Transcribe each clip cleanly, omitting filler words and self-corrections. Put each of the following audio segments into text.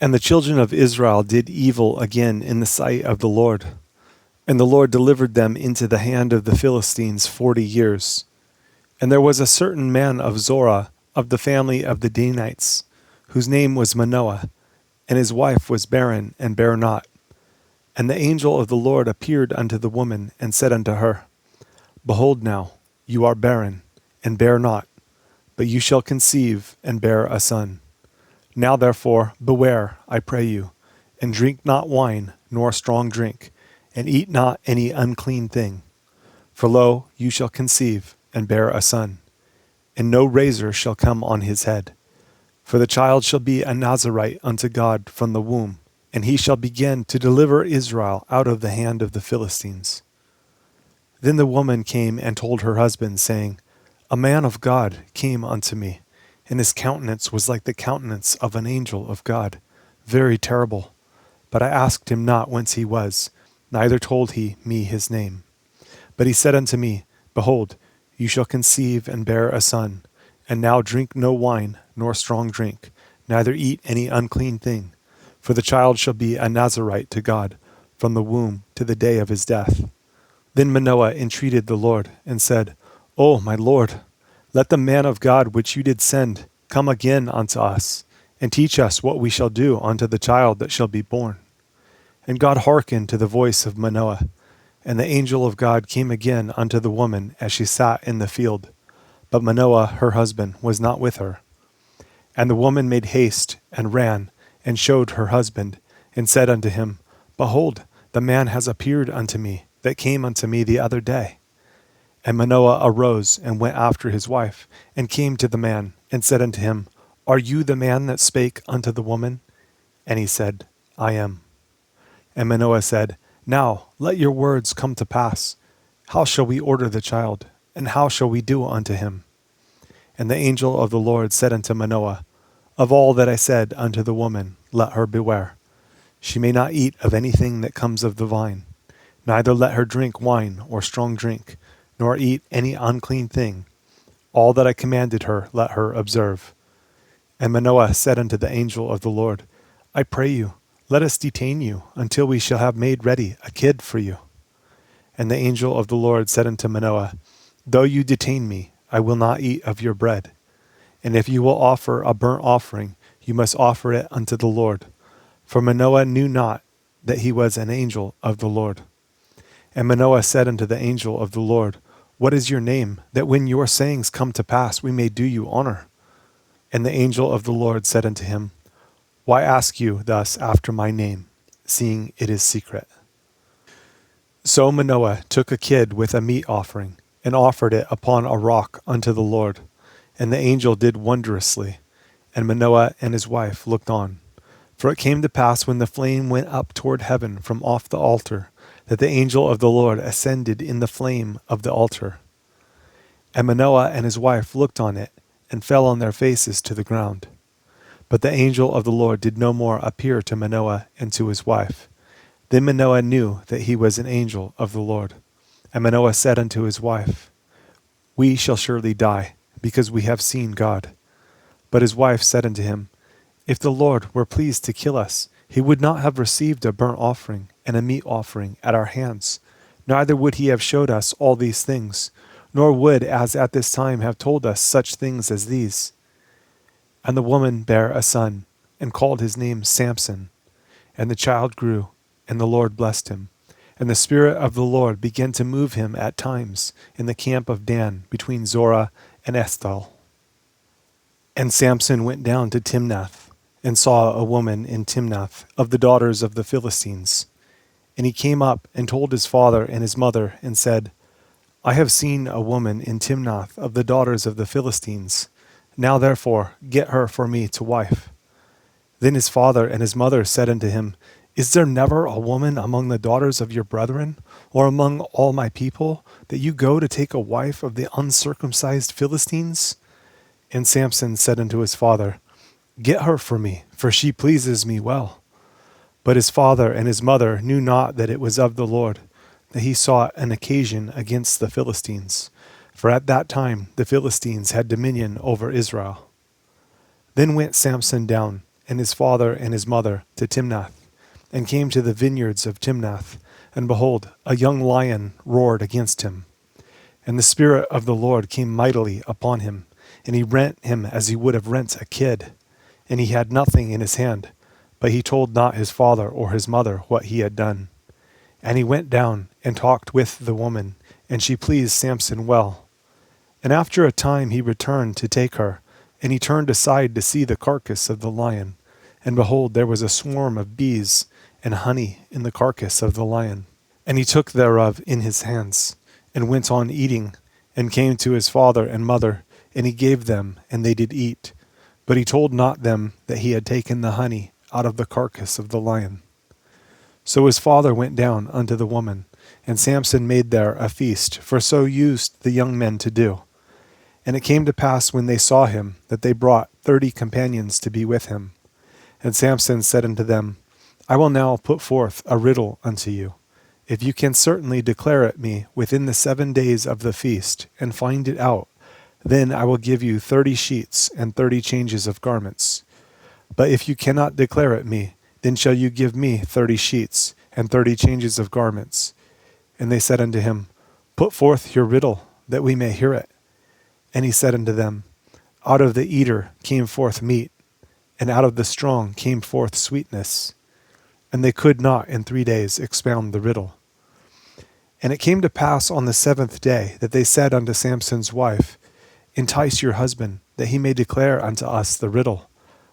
And the children of Israel did evil again in the sight of the Lord. And the Lord delivered them into the hand of the Philistines 40 years. And there was a certain man of Zorah, of the family of the Danites, whose name was Manoah, and his wife was barren and bare not. And the angel of the Lord appeared unto the woman, and said unto her, Behold now, you are barren, and bear not, but you shall conceive, and bear a son. Now therefore beware, I pray you, and drink not wine, nor strong drink, and eat not any unclean thing. For lo, you shall conceive, and bear a son, and no razor shall come on his head. For the child shall be a Nazarite unto God from the womb, and he shall begin to deliver Israel out of the hand of the Philistines. Then the woman came and told her husband, saying, A man of God came unto me, and his countenance was like the countenance of an angel of God, very terrible. But I asked him not whence he was, neither told he me his name. But he said unto me, Behold, you shall conceive and bear a son, and now drink no wine, nor strong drink, neither eat any unclean thing. For the child shall be a Nazarite to God, from the womb to the day of his death. Then Manoah entreated the Lord, and said, O my Lord, let the man of God which you did send come again unto us, and teach us what we shall do unto the child that shall be born. And God hearkened to the voice of Manoah, and the angel of God came again unto the woman as she sat in the field. But Manoah her husband was not with her. And the woman made haste, and ran, and showed her husband, and said unto him, Behold, the man has appeared unto me, that came unto me the other day. And Manoah arose, and went after his wife, and came to the man, and said unto him, Are you the man that spake unto the woman? And he said, I am. And Manoah said, Now let your words come to pass. How shall we order the child, and how shall we do unto him? And the angel of the Lord said unto Manoah, Of all that I said unto the woman, let her beware. She may not eat of anything that comes of the vine, neither let her drink wine or strong drink, nor eat any unclean thing. All that I commanded her let her observe. And Manoah said unto the angel of the Lord, I pray you, let us detain you until we shall have made ready a kid for you. And the angel of the Lord said unto Manoah, Though you detain me, I will not eat of your bread. And if you will offer a burnt offering, you must offer it unto the Lord. For Manoah knew not that he was an angel of the Lord. And Manoah said unto the angel of the Lord, What is your name, that when your sayings come to pass, we may do you honor? And the angel of the Lord said unto him, Why ask you thus after my name, seeing it is secret? So Manoah took a kid with a meat offering, and offered it upon a rock unto the Lord. And the angel did wondrously, and Manoah and his wife looked on. For it came to pass when the flame went up toward heaven from off the altar, that the angel of the Lord ascended in the flame of the altar. And Manoah and his wife looked on it, and fell on their faces to the ground. But the angel of the Lord did no more appear to Manoah and to his wife. Then Manoah knew that he was an angel of the Lord. And Manoah said unto his wife, We shall surely die, because we have seen God. But his wife said unto him, If the Lord were pleased to kill us, he would not have received a burnt offering and a meat offering at our hands, neither would he have showed us all these things, nor would as at this time have told us such things as these. And the woman bare a son, and called his name Samson. And the child grew, and the Lord blessed him. And the Spirit of the Lord began to move him at times in the camp of Dan between Zorah and Eshtaol. And Samson went down to Timnath, and saw a woman in Timnath of the daughters of the Philistines. And he came up and told his father and his mother, and said, I have seen a woman in Timnath of the daughters of the Philistines. Now therefore get her for me to wife. Then his father and his mother said unto him, Is there never a woman among the daughters of your brethren, or among all my people, that you go to take a wife of the uncircumcised Philistines? And Samson said unto his father, Get her for me, for she pleases me well. But his father and his mother knew not that it was of the Lord, that he sought an occasion against the Philistines. For at that time the Philistines had dominion over Israel. Then went Samson down, and his father and his mother to Timnath, and came to the vineyards of Timnath, and behold, a young lion roared against him. And the Spirit of the Lord came mightily upon him, and he rent him as he would have rent a kid. And he had nothing in his hand, but he told not his father or his mother what he had done. And he went down and talked with the woman, and she pleased Samson well. And after a time he returned to take her, and he turned aside to see the carcass of the lion. And behold, there was a swarm of bees and honey in the carcass of the lion. And he took thereof in his hands, and went on eating, and came to his father and mother, and he gave them, and they did eat. But he told not them that he had taken the honey out of the carcass of the lion. So his father went down unto the woman, and Samson made there a feast, for so used the young men to do. And it came to pass when they saw him, that they brought 30 companions to be with him. And Samson said unto them, I will now put forth a riddle unto you. If you can certainly declare it me within the 7 days of the feast, and find it out, then I will give you 30 sheets and 30 changes of garments. But if you cannot declare it me, then shall you give me 30 sheets and 30 changes of garments. And they said unto him, Put forth your riddle, that we may hear it. And he said unto them, Out of the eater came forth meat, and out of the strong came forth sweetness. And they could not in 3 days expound the riddle. And it came to pass on the 7th day that they said unto Samson's wife, Entice your husband, that he may declare unto us the riddle,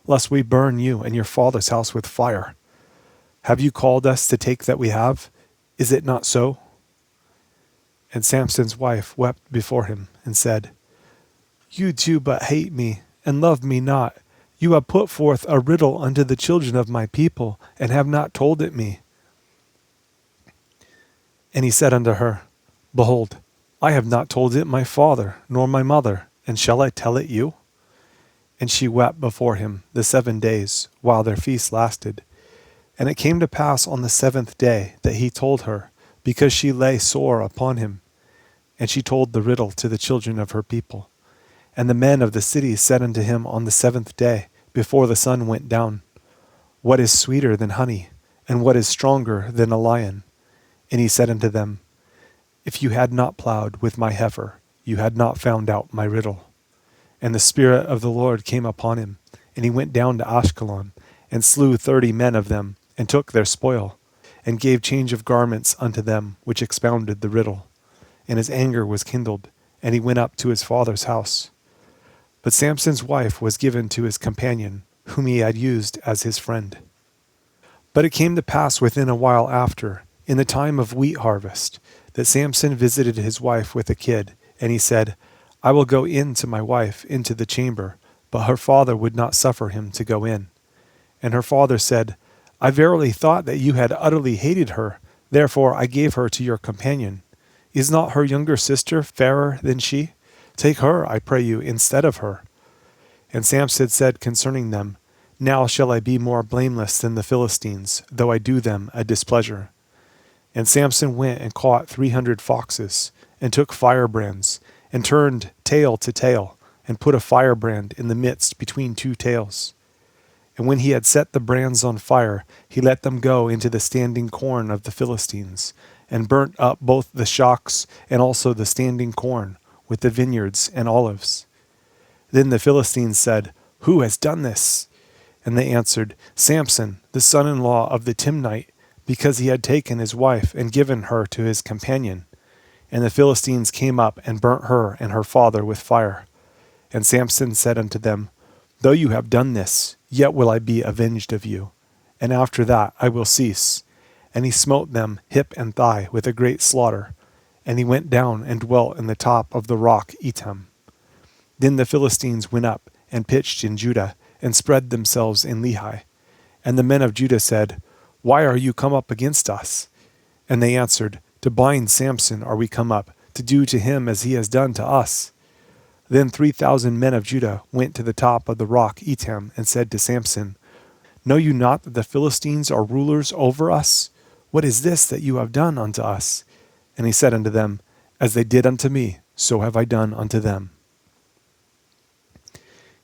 lest we burn you and your father's house with fire. Have you called us to take that we have? Is it not so? And Samson's wife wept before him, and said, You do but hate me, and love me not. You have put forth a riddle unto the children of my people, and have not told it me. And he said unto her, Behold, I have not told it my father, nor my mother, and shall I tell it you? And she wept before him the 7 days, while their feast lasted. And it came to pass on the 7th day that he told her, because she lay sore upon him. And she told the riddle to the children of her people. And the men of the city said unto him on the 7th day, before the sun went down, What is sweeter than honey, and what is stronger than a lion? And he said unto them, If you had not plowed with my heifer, you had not found out my riddle. And the Spirit of the Lord came upon him, and he went down to Ashkelon, and slew 30 men of them, and took their spoil, and gave change of garments unto them which expounded the riddle. And his anger was kindled, and he went up to his father's house. But Samson's wife was given to his companion, whom he had used as his friend. But it came to pass within a while after, in the time of wheat harvest, that Samson visited his wife with a kid, and he said, I will go in to my wife into the chamber, but her father would not suffer him to go in. And her father said, I verily thought that you had utterly hated her, therefore I gave her to your companion. Is not her younger sister fairer than she? Take her, I pray you, instead of her. And Samson said concerning them, Now shall I be more blameless than the Philistines, though I do them a displeasure. And Samson went and caught 300 foxes, and took firebrands, and turned tail to tail, and put a firebrand in the midst between 2 tails. And when he had set the brands on fire, he let them go into the standing corn of the Philistines, and burnt up both the shocks and also the standing corn, with the vineyards and olives. Then the Philistines said, Who has done this? And they answered, Samson, the son-in-law of the Timnite, because he had taken his wife and given her to his companion. And the Philistines came up and burnt her and her father with fire. And Samson said unto them, Though you have done this, yet will I be avenged of you. And after that I will cease. And he smote them hip and thigh with a great slaughter. And he went down and dwelt in the top of the rock Etam. Then the Philistines went up and pitched in Judah, and spread themselves in Lehi. And the men of Judah said, Why are you come up against us? And they answered, To bind Samson are we come up, to do to him as he has done to us. Then 3,000 men of Judah went to the top of the rock Etam, and said to Samson, Know you not that the Philistines are rulers over us? What is this that you have done unto us? And he said unto them, As they did unto me, so have I done unto them.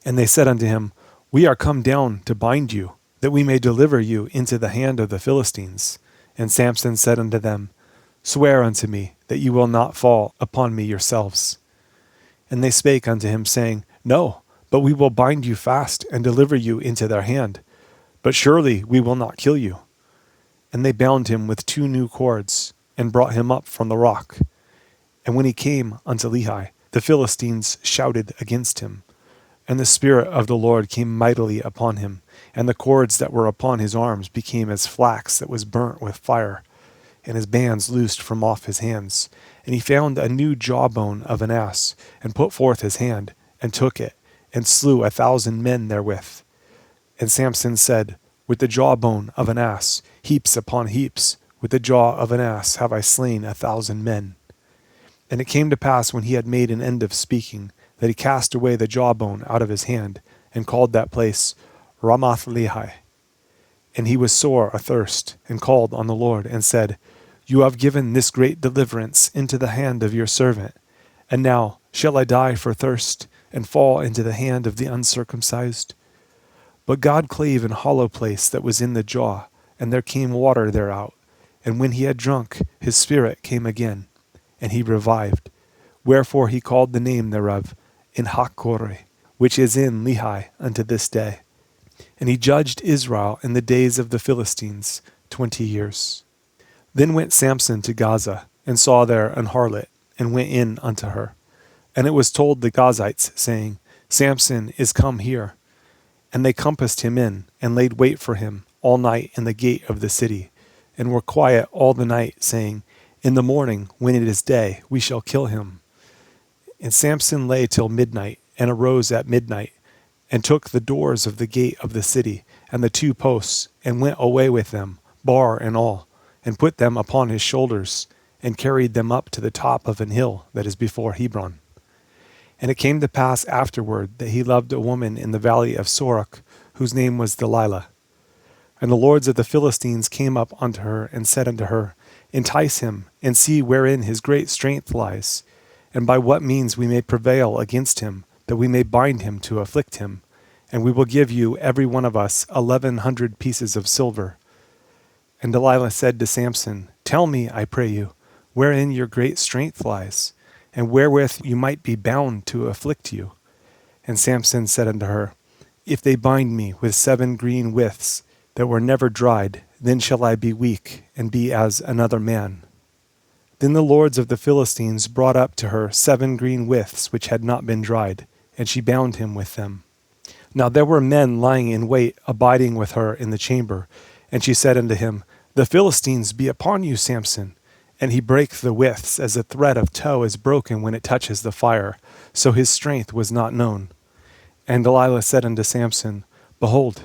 And they said unto him, We are come down to bind you, that we may deliver you into the hand of the Philistines. And Samson said unto them, Swear unto me that you will not fall upon me yourselves. And they spake unto him, saying, No, but we will bind you fast and deliver you into their hand. But surely we will not kill you. And they bound him with 2 new cords, and brought him up from the rock. And when he came unto Lehi, the Philistines shouted against him. And the Spirit of the Lord came mightily upon him, and the cords that were upon his arms became as flax that was burnt with fire, and his bands loosed from off his hands. And he found a new jawbone of an ass, and put forth his hand, and took it, and slew 1,000 men therewith. And Samson said, With the jawbone of an ass, heaps upon heaps, with the jaw of an ass have I slain 1,000 men. And it came to pass, when he had made an end of speaking, that he cast away the jawbone out of his hand, and called that place Ramathlehi. And he was sore athirst, and called on the Lord, and said, You have given this great deliverance into the hand of your servant. And now shall I die for thirst, and fall into the hand of the uncircumcised? But God clave an hollow place that was in the jaw, and there came water thereout. And when he had drunk, his spirit came again, and he revived. Wherefore he called the name thereof Enhakkore, which is in Lehi unto this day. And he judged Israel in the days of the Philistines 20 years. Then went Samson to Gaza, and saw there an harlot, and went in unto her. And it was told the Gazites, saying, Samson is come here. And they compassed him in, and laid wait for him all night in the gate of the city, and were quiet all the night, saying, In the morning, when it is day, we shall kill him. And Samson lay till midnight, and arose at midnight, and took the doors of the gate of the city, and the 2 posts, and went away with them, bar and all, and put them upon his shoulders, and carried them up to the top of an hill that is before Hebron. And it came to pass afterward that he loved a woman in the valley of Sorek, whose name was Delilah. And the lords of the Philistines came up unto her, and said unto her, Entice him, and see wherein his great strength lies, and by what means we may prevail against him, that we may bind him to afflict him. And we will give you every one of us 1,100 pieces of silver. And Delilah said to Samson, Tell me, I pray you, wherein your great strength lies, and wherewith you might be bound to afflict you. And Samson said unto her, If they bind me with 7 green withs that were never dried, then shall I be weak, and be as another man. Then the lords of the Philistines brought up to her 7 green withs which had not been dried, and she bound him with them. Now there were men lying in wait, abiding with her in the chamber. And she said unto him, The Philistines be upon you, Samson. And he brake the withs, as a thread of tow is broken when it touches the fire. So his strength was not known. And Delilah said unto Samson, Behold,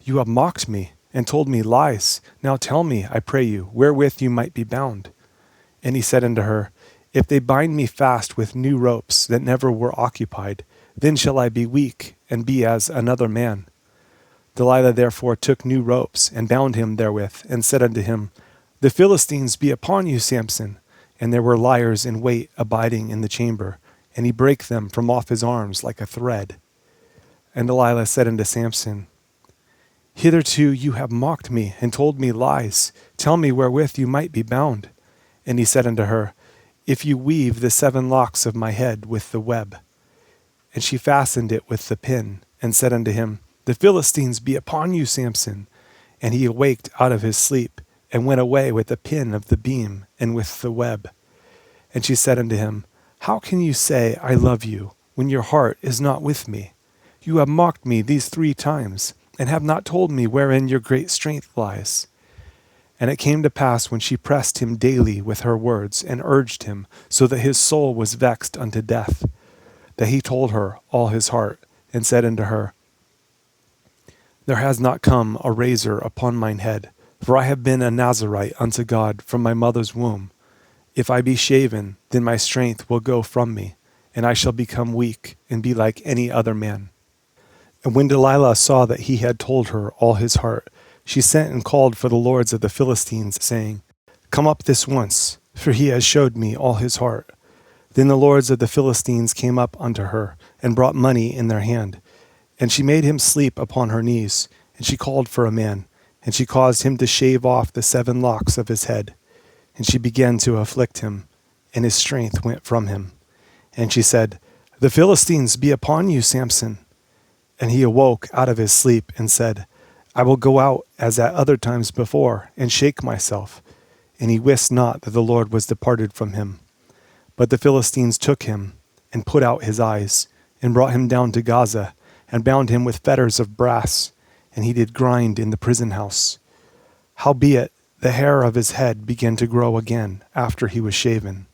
you have mocked me, and told me lies. Now tell me, I pray you, wherewith you might be bound. And he said unto her, If they bind me fast with new ropes that never were occupied, then shall I be weak, and be as another man. Delilah therefore took new ropes, and bound him therewith, and said unto him, The Philistines be upon you, Samson. And there were liers in wait abiding in the chamber, and he brake them from off his arms like a thread. And Delilah said unto Samson, Hitherto you have mocked me, and told me lies. Tell me wherewith you might be bound. And he said unto her, If you weave the 7 locks of my head with the web. And she fastened it with the pin, and said unto him, The Philistines be upon you, Samson. And he awaked out of his sleep, and went away with the pin of the beam, and with the web. And she said unto him, How can you say, I love you, when your heart is not with me? You have mocked me these 3 times, and have not told me wherein your great strength lies. And it came to pass, when she pressed him daily with her words, and urged him, so that his soul was vexed unto death, that he told her all his heart, and said unto her, There has not come a razor upon mine head, for I have been a Nazarite unto God from my mother's womb. If I be shaven, then my strength will go from me, and I shall become weak, and be like any other man. And when Delilah saw that he had told her all his heart, she sent and called for the lords of the Philistines, saying, Come up this once, for he has showed me all his heart. Then the lords of the Philistines came up unto her, and brought money in their hand. And she made him sleep upon her knees, and she called for a man, and she caused him to shave off the 7 locks of his head. And she began to afflict him, and his strength went from him. And she said, The Philistines be upon you, Samson. And he awoke out of his sleep, and said, I will go out as at other times before, and shake myself. And he wist not that the Lord was departed from him. But the Philistines took him, and put out his eyes, and brought him down to Gaza, and bound him with fetters of brass, and he did grind in the prison house. Howbeit the hair of his head began to grow again after he was shaven.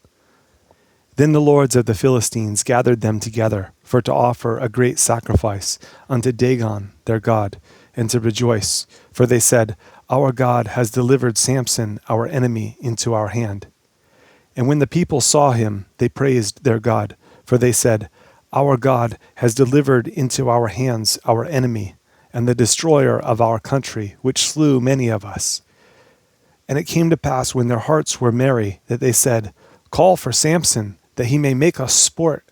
Then the lords of the Philistines gathered them together for to offer a great sacrifice unto Dagon their god, and to rejoice, for they said, Our God has delivered Samson our enemy into our hand. And when the people saw him, they praised their God, for they said, Our God has delivered into our hands our enemy, and the destroyer of our country, which slew many of us. And it came to pass when their hearts were merry, that they said, Call for Samson, that he may make us sport.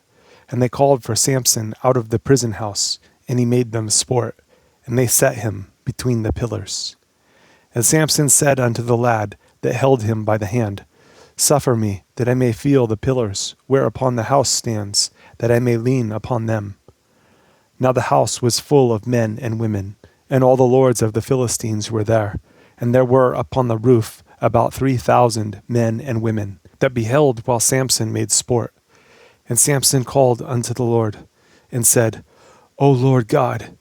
And they called for Samson out of the prison house, and he made them sport, and they set him between the pillars. And Samson said unto the lad that held him by the hand, Suffer me, that I may feel the pillars, whereupon the house stands, that I may lean upon them. Now the house was full of men and women, and all the lords of the Philistines were there. And there were upon the roof about 3,000 men and women, that beheld while Samson made sport. And Samson called unto the Lord, and said, O Lord God,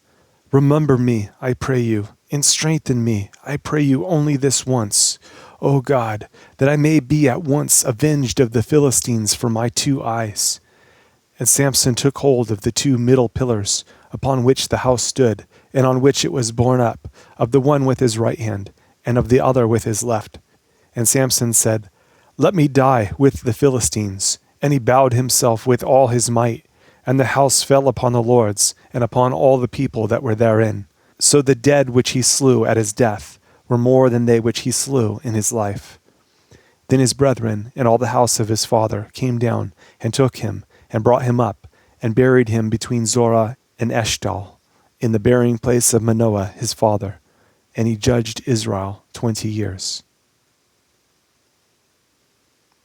remember me, I pray you, and strengthen me, I pray you only this once, O God, that I may be at once avenged of the Philistines for my 2 eyes. And Samson took hold of the 2 middle pillars, upon which the house stood, and on which it was borne up, of the one with his right hand, and of the other with his left. And Samson said, Let me die with the Philistines. And he bowed himself with all his might, and the house fell upon the lords, and upon all the people that were therein. So the dead which he slew at his death were more than they which he slew in his life. Then his brethren and all the house of his father came down, and took him, and brought him up, and buried him between Zorah and Eshtal, in the burying place of Manoah his father. And he judged Israel 20 years.